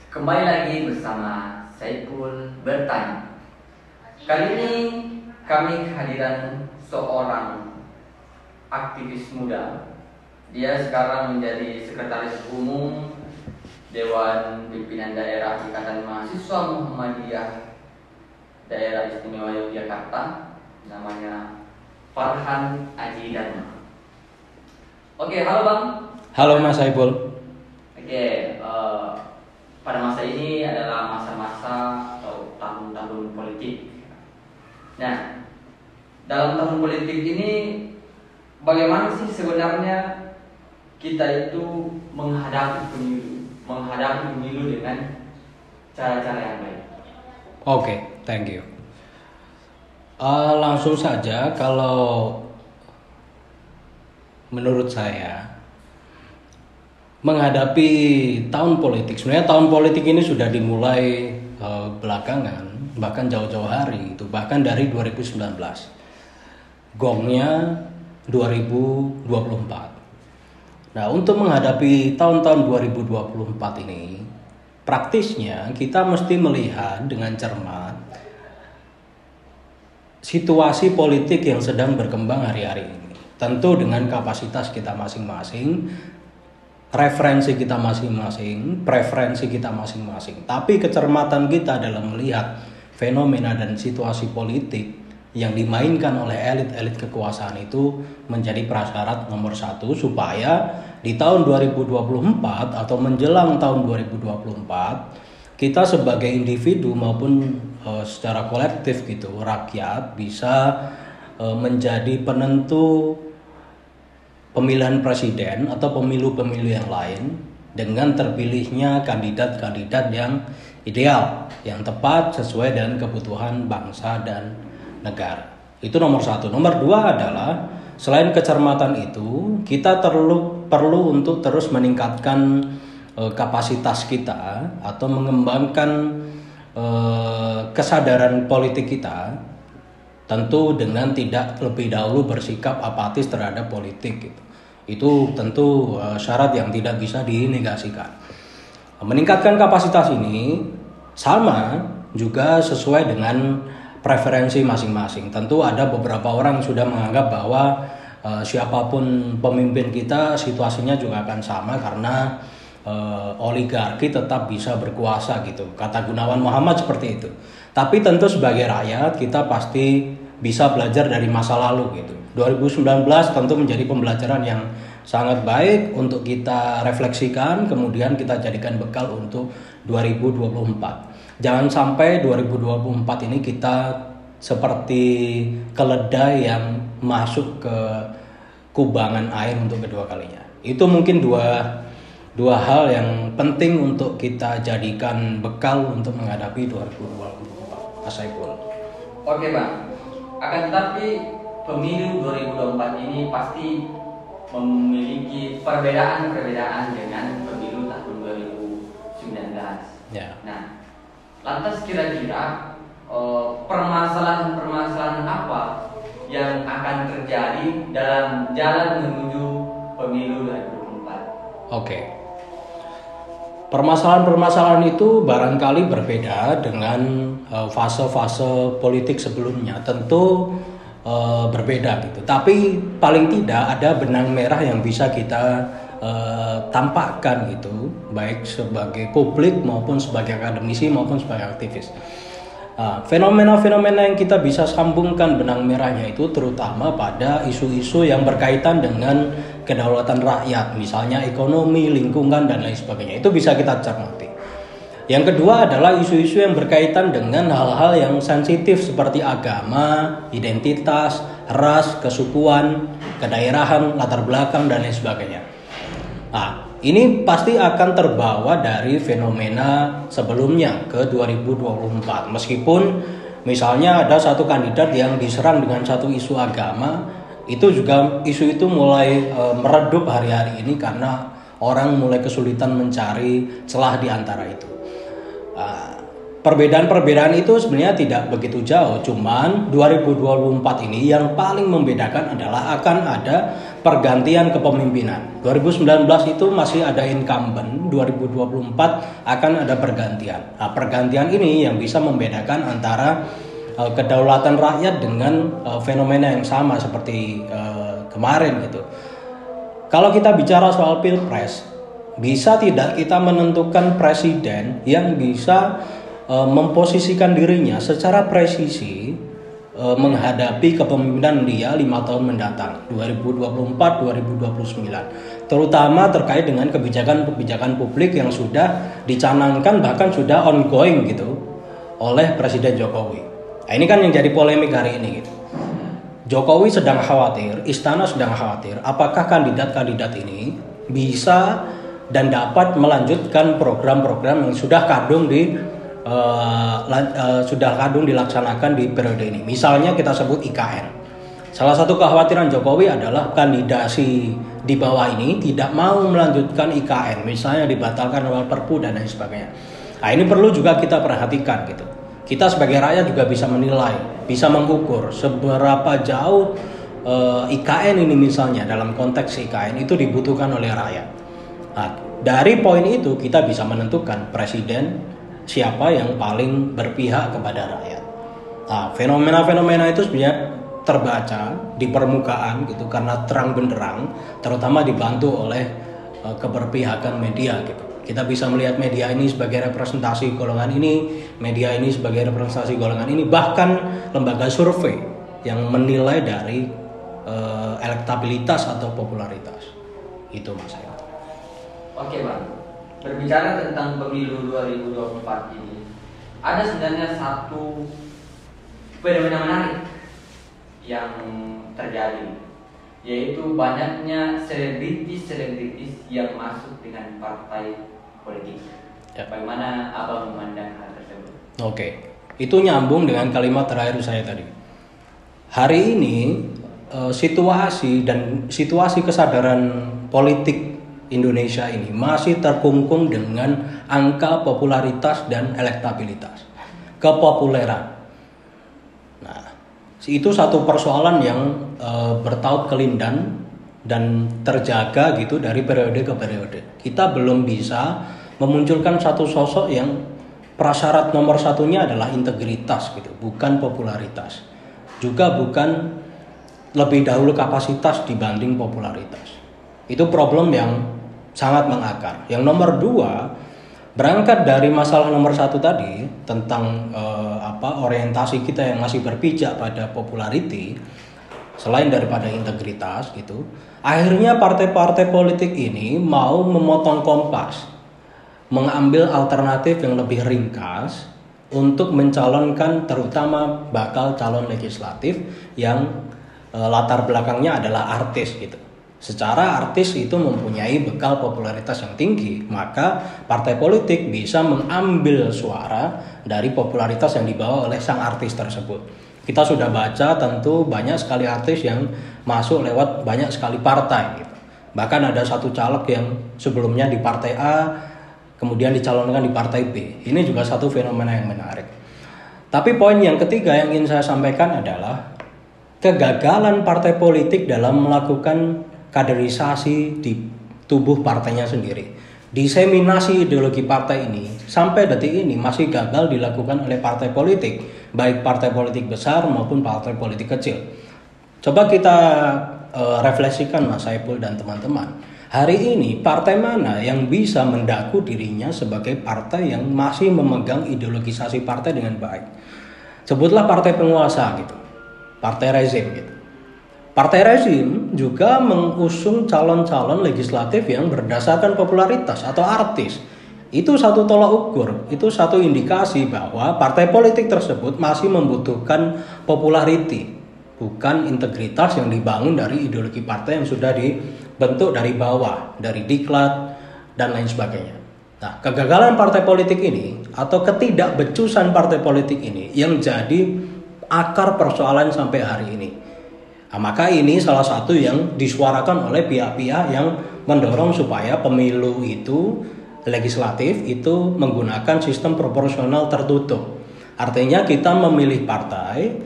Kembali lagi bersama Saiful Bertanya. Kali ini kami kehadiran seorang aktivis muda. Dia sekarang menjadi Sekretaris Umum Dewan Pimpinan Daerah Ikatan Mahasiswa Muhammadiyah Daerah Istimewa Yogyakarta. Namanya Farhan Aji Dharma. Oke, halo Bang. Halo Mas Saiful. Pada masa ini adalah masa-masa atau tahun-tahun politik. Nah, dalam tahun politik ini bagaimana sih sebenarnya kita itu menghadapi pemilu dengan cara-cara yang baik? Oke, thank you. Langsung saja, kalau menurut saya menghadapi tahun politik, sebenarnya tahun politik ini sudah dimulai belakangan, bahkan jauh-jauh hari itu, bahkan dari 2019. Gongnya 2024. Nah, untuk menghadapi tahun-tahun 2024 ini, praktisnya kita mesti melihat dengan cermat situasi politik yang sedang berkembang hari-hari ini. Tentu dengan kapasitas kita masing-masing, referensi kita masing-masing, preferensi kita masing-masing. Tapi kecermatan kita dalam melihat fenomena dan situasi politik yang dimainkan oleh elit-elit kekuasaan itu menjadi prasyarat nomor satu supaya di tahun 2024 atau menjelang tahun 2024 kita sebagai individu maupun secara kolektif gitu, rakyat bisa menjadi penentu pemilihan presiden atau pemilu-pemilu yang lain dengan terpilihnya kandidat-kandidat yang ideal, yang tepat sesuai dengan kebutuhan bangsa dan negara. Itu nomor satu. Nomor dua adalah selain kecermatan itu, kita perlu untuk terus meningkatkan kapasitas kita atau mengembangkan kesadaran politik kita, tentu dengan tidak lebih dahulu bersikap apatis terhadap politik gitu. Itu tentu syarat yang tidak bisa dinegasikan. Meningkatkan kapasitas ini sama juga sesuai dengan preferensi masing-masing. Tentu ada beberapa orang yang sudah menganggap bahwa siapapun pemimpin kita situasinya juga akan sama karena oligarki tetap bisa berkuasa gitu. Kata Gunawan Muhammad seperti itu. Tapi tentu sebagai rakyat kita pasti bisa belajar dari masa lalu gitu. 2019 tentu menjadi pembelajaran yang sangat baik untuk kita refleksikan, kemudian kita jadikan bekal untuk 2024. Jangan sampai 2024 ini kita seperti keledai yang masuk ke kubangan air untuk kedua kalinya. Itu mungkin dua hal yang penting untuk kita jadikan bekal untuk menghadapi 2024. Mas Saiful. Oke Bang, akan tetapi pemilu 2024 ini pasti memiliki perbedaan-perbedaan dengan pemilu tahun 2019. Ya. Nah, lantas kira-kira permasalahan-permasalahan apa yang akan terjadi dalam jalan menuju pemilu 2024? Oke. Permasalahan-permasalahan itu barangkali berbeda dengan fase-fase politik sebelumnya. Tentu berbeda gitu. Tapi paling tidak ada benang merah yang bisa kita tampakkan gitu, baik sebagai publik maupun sebagai akademisi maupun sebagai aktivis. Fenomena-fenomena yang kita bisa sambungkan benang merahnya itu terutama pada isu-isu yang berkaitan dengan kedaulatan rakyat, misalnya ekonomi, lingkungan dan lain sebagainya. Itu bisa kita cermati. Yang kedua adalah isu-isu yang berkaitan dengan hal-hal yang sensitif seperti agama, identitas, ras, kesukuan, kedaerahan, latar belakang dan lain sebagainya. Nah, ini pasti akan terbawa dari fenomena sebelumnya ke 2024. Meskipun misalnya ada satu kandidat yang diserang dengan satu isu agama, itu juga isu itu mulai meredup hari-hari ini karena orang mulai kesulitan mencari celah di antara itu. Perbedaan-perbedaan itu sebenarnya tidak begitu jauh, cuman 2024 ini yang paling membedakan adalah akan ada pergantian kepemimpinan. 2019 itu masih ada incumbent, 2024 akan ada pergantian. Nah, pergantian ini yang bisa membedakan antara kedaulatan rakyat dengan fenomena yang sama seperti kemarin gitu. Kalau kita bicara soal pilpres, bisa tidak kita menentukan presiden yang bisa memposisikan dirinya secara presisi menghadapi kepemimpinan dia 5 tahun mendatang 2024-2029, terutama terkait dengan kebijakan-kebijakan publik yang sudah dicanangkan bahkan sudah ongoing gitu oleh Presiden Jokowi. Nah, ini kan yang jadi polemik hari ini gitu. Jokowi sedang khawatir, istana sedang khawatir apakah kandidat-kandidat ini bisa dan dapat melanjutkan program-program yang sudah kadung dilaksanakan di periode ini. Misalnya kita sebut IKN. Salah satu kekhawatiran Jokowi adalah kandidasi di bawah ini tidak mau melanjutkan IKN, misalnya dibatalkan oleh Perpu dan lain sebagainya. Nah, ini perlu juga kita perhatikan gitu. Kita sebagai rakyat juga bisa menilai, bisa mengukur seberapa jauh IKN ini misalnya dalam konteks IKN itu dibutuhkan oleh rakyat. Nah, dari poin itu kita bisa menentukan presiden siapa yang paling berpihak kepada rakyat. Nah, fenomena-fenomena itu sebenarnya terbaca di permukaan gitu karena terang benderang, terutama dibantu oleh keberpihakan media gitu. Kita bisa melihat media ini sebagai representasi golongan ini, media ini sebagai representasi golongan ini, bahkan lembaga survei yang menilai dari elektabilitas atau popularitas. Itu Mas. Oke Bang, berbicara tentang pemilu 2024 ini, ada sebenarnya satu fenomena menarik yang terjadi, yaitu banyaknya selebritis yang masuk dengan partai politik. Ya. Bagaimana Abang memandang hal tersebut? Oke, itu nyambung dengan kalimat terakhir saya tadi. Hari ini situasi kesadaran politik Indonesia ini masih terkungkung dengan angka popularitas dan elektabilitas, kepopuleran. Nah, itu satu persoalan yang bertaut kelindan dan terjaga gitu dari periode ke periode. Kita belum bisa memunculkan satu sosok yang prasyarat nomor satunya adalah integritas gitu, bukan popularitas, juga bukan lebih dahulu kapasitas dibanding popularitas. Itu problem yang sangat mengakar. Yang nomor 2, berangkat dari masalah nomor 1 tadi tentang orientasi kita yang masih berpijak pada popularity selain daripada integritas gitu. Akhirnya partai-partai politik ini mau memotong kompas, mengambil alternatif yang lebih ringkas untuk mencalonkan terutama bakal calon legislatif yang latar belakangnya adalah artis gitu. Secara artis itu mempunyai bekal popularitas yang tinggi, maka partai politik bisa mengambil suara dari popularitas yang dibawa oleh sang artis tersebut. Kita sudah baca tentu banyak sekali artis yang masuk lewat banyak sekali partai gitu. Bahkan ada satu caleg yang sebelumnya di partai A kemudian dicalonkan di partai B. Ini juga satu fenomena yang menarik. Tapi poin yang ketiga yang ingin saya sampaikan adalah kegagalan partai politik dalam melakukan kaderisasi di tubuh partainya sendiri. Diseminasi ideologi partai ini sampai detik ini masih gagal dilakukan oleh partai politik, baik partai politik besar maupun partai politik kecil. Coba kita refleksikan Mas Saiful dan teman-teman. Hari ini partai mana yang bisa mendaku dirinya sebagai partai yang masih memegang ideologisasi partai dengan baik? Sebutlah partai penguasa gitu, partai rezim gitu. Partai rezim juga mengusung calon-calon legislatif yang berdasarkan popularitas atau artis. Itu satu tolak ukur, itu satu indikasi bahwa partai politik tersebut masih membutuhkan popularity, bukan integritas yang dibangun dari ideologi partai yang sudah dibentuk dari bawah, dari diklat dan lain sebagainya. Nah, kegagalan partai politik ini atau ketidakbecusan partai politik ini yang jadi akar persoalan sampai hari ini. Nah, maka ini salah satu yang disuarakan oleh pihak-pihak yang mendorong supaya pemilu itu legislatif itu menggunakan sistem proporsional tertutup. Artinya kita memilih partai,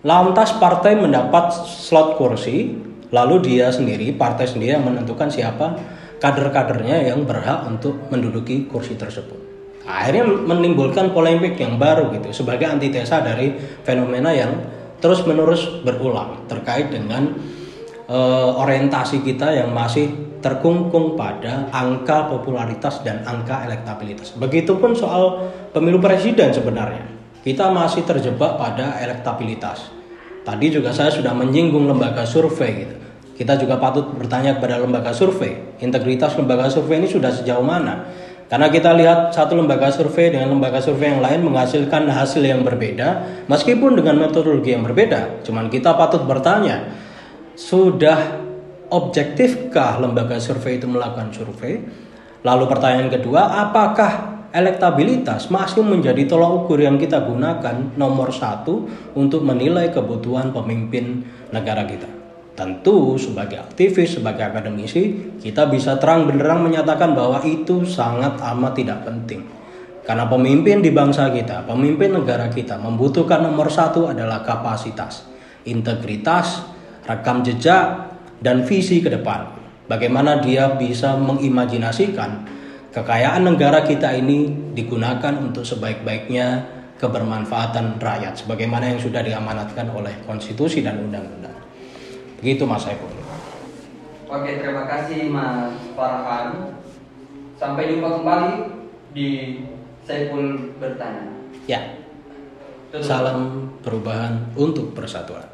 lantas partai mendapat slot kursi, lalu dia sendiri, partai sendiri yang menentukan siapa kader-kadernya yang berhak untuk menduduki kursi tersebut. Akhirnya menimbulkan polemik yang baru gitu, sebagai antitesa dari fenomena yang terus-menerus berulang terkait dengan orientasi kita yang masih terkungkung pada angka popularitas dan angka elektabilitas. Begitupun soal pemilu presiden sebenarnya. Kita masih terjebak pada elektabilitas. Tadi juga saya sudah menyinggung lembaga survei gitu. Kita juga patut bertanya kepada lembaga survei. Integritas lembaga survei ini sudah sejauh mana? Karena kita lihat satu lembaga survei dengan lembaga survei yang lain menghasilkan hasil yang berbeda, meskipun dengan metodologi yang berbeda. Cuman kita patut bertanya, sudah objektifkah lembaga survei itu melakukan survei? Lalu pertanyaan kedua, apakah elektabilitas masih menjadi tolak ukur yang kita gunakan nomor satu untuk menilai kebutuhan pemimpin negara kita? Tentu sebagai aktivis, sebagai akademisi, kita bisa terang benderang menyatakan bahwa itu sangat amat tidak penting. Karena pemimpin di bangsa kita, pemimpin negara kita membutuhkan nomor satu adalah kapasitas, integritas, rekam jejak, dan visi ke depan. Bagaimana dia bisa mengimajinasikan kekayaan negara kita ini digunakan untuk sebaik-baiknya kebermanfaatan rakyat, sebagaimana yang sudah diamanatkan oleh konstitusi dan undang-undang. Begitu Mas Saiful. Oke, terima kasih Mas Farhan. Sampai jumpa kembali di Saiful Bertanya. Ya. Salam perubahan untuk persatuan.